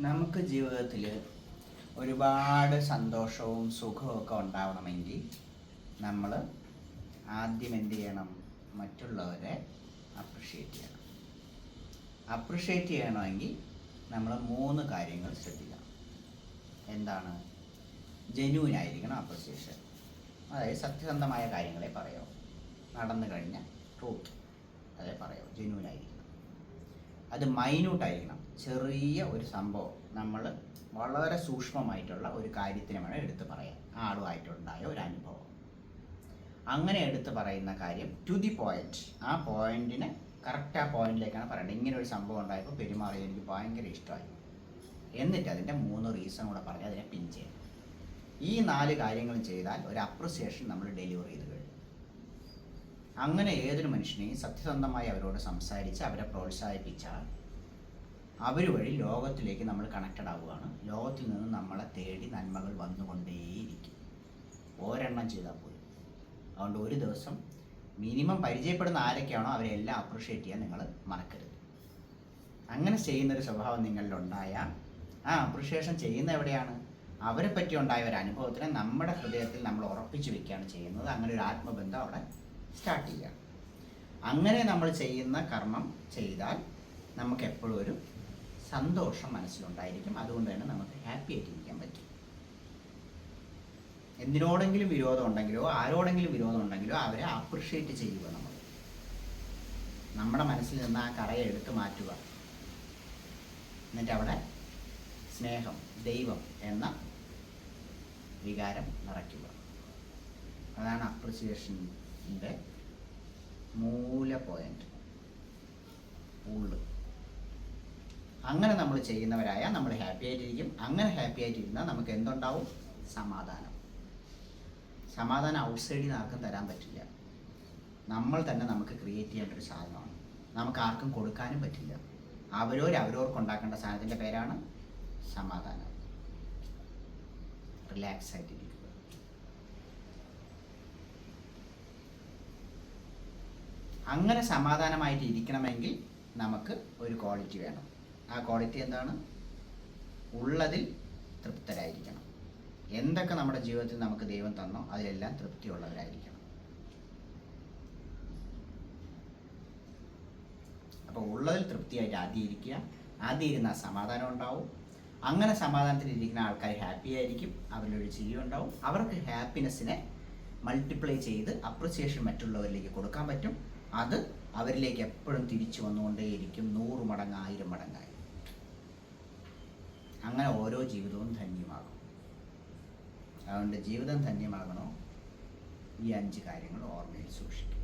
നമുക്ക് ജീവിതത്തിൽ ഒരുപാട് സന്തോഷവും സുഖവും ഒക്കെ ഉണ്ടാവണമെങ്കിൽ നമ്മൾ ആദ്യം എന്ത് ചെയ്യണം? മറ്റുള്ളവരെ അപ്രിഷ്യേറ്റ് ചെയ്യണം. അപ്രിഷ്യേറ്റ് ചെയ്യണമെങ്കിൽ നമ്മൾ 3 കാര്യങ്ങൾ ശ്രദ്ധിക്കണം. എന്താണ്? ജെന്യൂൻ ആയിരിക്കണം അപ്രിസിയേഷൻ. അതായത് സത്യസന്ധമായ കാര്യങ്ങളെ പറയോ, നടന്നു കഴിഞ്ഞ ട്രൂത്ത് അതേ പറയോ, ജെന്യൂൻ ആയിരിക്കണം. അത് മൈന്യൂട്ടായിരിക്കണം. ചെറിയ ഒരു സംഭവം നമ്മൾ വളരെ സൂക്ഷ്മമായിട്ടുള്ള ഒരു കാര്യത്തിന് വേണം എടുത്ത് പറയാൻ. ആളുമായിട്ടുണ്ടായ ഒരു അനുഭവം, അങ്ങനെ എടുത്ത് പറയുന്ന കാര്യം ടു ദി പോയിന്റ്. ആ പോയിന്റിന് കറക്റ്റ് ആ പോയിന്റിലേക്കാണ് പറയേണ്ടത്. ഇങ്ങനെ ഒരു സംഭവം ഉണ്ടായപ്പോൾ പെരുമാറിയത് എനിക്ക് ഭയങ്കര ഇഷ്ടമായി, എന്നിട്ട് അതിൻ്റെ 3 റീസൺ കൂടെ പറഞ്ഞ് അതിനെ പിൻ ചെയ്യണം. ഈ 4 കാര്യങ്ങളും ചെയ്താൽ ഒരു അപ്രിസിയേഷൻ നമ്മൾ ഡെലിവർ ചെയ്ത് കഴിഞ്ഞു. അങ്ങനെ ഏതൊരു മനുഷ്യനെയും സത്യസന്ധമായി അവരോട് സംസാരിച്ച് അവരെ പ്രോത്സാഹിപ്പിച്ചാൽ അവർ വഴി ലോകത്തിലേക്ക് നമ്മൾ കണക്റ്റഡ് ആവുകയാണ്. ലോകത്തിൽ നിന്ന് നമ്മളെ തേടി നന്മകൾ വന്നുകൊണ്ടേയിരിക്കും, ഒരെണ്ണം ചെയ്താൽ പോലും. അതുകൊണ്ട് ഒരു ദിവസം മിനിമം പരിചയപ്പെടുന്ന ആരൊക്കെയാണോ അവരെല്ലാം അപ്രിഷ്യേറ്റ് ചെയ്യാൻ നിങ്ങൾ മറക്കരുത്. അങ്ങനെ ചെയ്യുന്നൊരു സ്വഭാവം നിങ്ങളിലുണ്ടായാൽ ആ അപ്രിഷ്യേഷൻ ചെയ്യുന്ന എവിടെയാണ്? അവരെ പറ്റി ഉണ്ടായ ഒരു അനുഭവത്തിനെ നമ്മുടെ ഹൃദയത്തിൽ നമ്മൾ ഉറപ്പിച്ചു വെക്കുകയാണ് ചെയ്യുന്നത്. അങ്ങനെ ഒരു ആത്മബന്ധം അവിടെ സ്റ്റാർട്ട് ചെയ്യുക. അങ്ങനെ നമ്മൾ ചെയ്യുന്ന കർമ്മം ചെയ്താൽ നമുക്ക് എപ്പോഴും ഒരു സന്തോഷം മനസ്സിലുണ്ടായിരിക്കും. അതുകൊണ്ട് തന്നെ നമുക്ക് ഹാപ്പി ആയിട്ടിരിക്കാൻ പറ്റും. എന്തിനോടെങ്കിലും വിരോധം ഉണ്ടെങ്കിലോ ആരോടെങ്കിലും വിരോധം ഉണ്ടെങ്കിലോ അവരെ അപ്രിഷ്യേറ്റ് ചെയ്യുക. നമ്മൾ നമ്മുടെ മനസ്സിൽ നിന്ന് ആ കറയെ എടുത്ത് മാറ്റുക. എന്നിട്ട് അവിടെ സ്നേഹം, ദൈവം എന്ന വികാരം നിറയ്ക്കുക. അതാണ് അപ്രിസിയേഷൻ്റെ മൂല പോയിന്റ്, ഉള്ളു. അങ്ങനെ നമ്മൾ ചെയ്യുന്നവരായാൽ നമ്മൾ ഹാപ്പി ആയിട്ടിരിക്കും. അങ്ങനെ ഹാപ്പി ആയിട്ടിരുന്നാൽ നമുക്ക് എന്തുണ്ടാവും? സമാധാനം. സമാധാനം ഔട്ട്സൈഡിൽ നിന്ന് ആർക്കും തരാൻ പറ്റില്ല. നമ്മൾ തന്നെ നമുക്ക് ക്രിയേറ്റ് ചെയ്യേണ്ട ഒരു സാധനമാണ്. നമുക്ക് ആർക്കും കൊടുക്കാനും പറ്റില്ല. അവരവർക്കുണ്ടാക്കേണ്ട സാധനത്തിൻ്റെ പേരാണ് സമാധാനം. റിലാക്സ് ആയിട്ടിരിക്കുക. അങ്ങനെ സമാധാനമായിട്ട് ഇരിക്കണമെങ്കിൽ നമുക്ക് ഒരു ക്വാളിറ്റി വേണം. ആ ക്വാളിറ്റി എന്താണ്? ഉള്ളതിൽ തൃപ്തരായിരിക്കണം. എന്തൊക്കെ നമ്മുടെ ജീവിതത്തിൽ നമുക്ക് ദൈവം തന്നോ അതിലെല്ലാം തൃപ്തിയുള്ളവരായിരിക്കണം. അപ്പോൾ ഉള്ളതിൽ തൃപ്തിയായിട്ട് ആദ്യം ഇരിക്കുക. ആദ്യം ഇരുന്നാൽ സമാധാനം ഉണ്ടാവും. അങ്ങനെ സമാധാനത്തിൽ ഇരിക്കുന്ന ആൾക്കാർ ഹാപ്പി ആയിരിക്കും. അവരിലൊരു ചിരി ഉണ്ടാവും. അവർക്ക് ഹാപ്പിനെസ്സിനെ മൾട്ടിപ്ലൈ ചെയ്ത് അപ്രിസിയേഷൻ മറ്റുള്ളവരിലേക്ക് കൊടുക്കാൻ പറ്റും. അത് അവരിലേക്ക് എപ്പോഴും തിരിച്ചു വന്നുകൊണ്ടേയിരിക്കും, 100 മടങ്ങ് 1000 മടങ്ങായി. അങ്ങനെ ഓരോ ജീവിതവും ധന്യമാകും. അതുകൊണ്ട് ജീവിതം ധന്യമാകണോ, ഈ 5 കാര്യങ്ങൾ ഓർമ്മയിൽ സൂക്ഷിക്കും.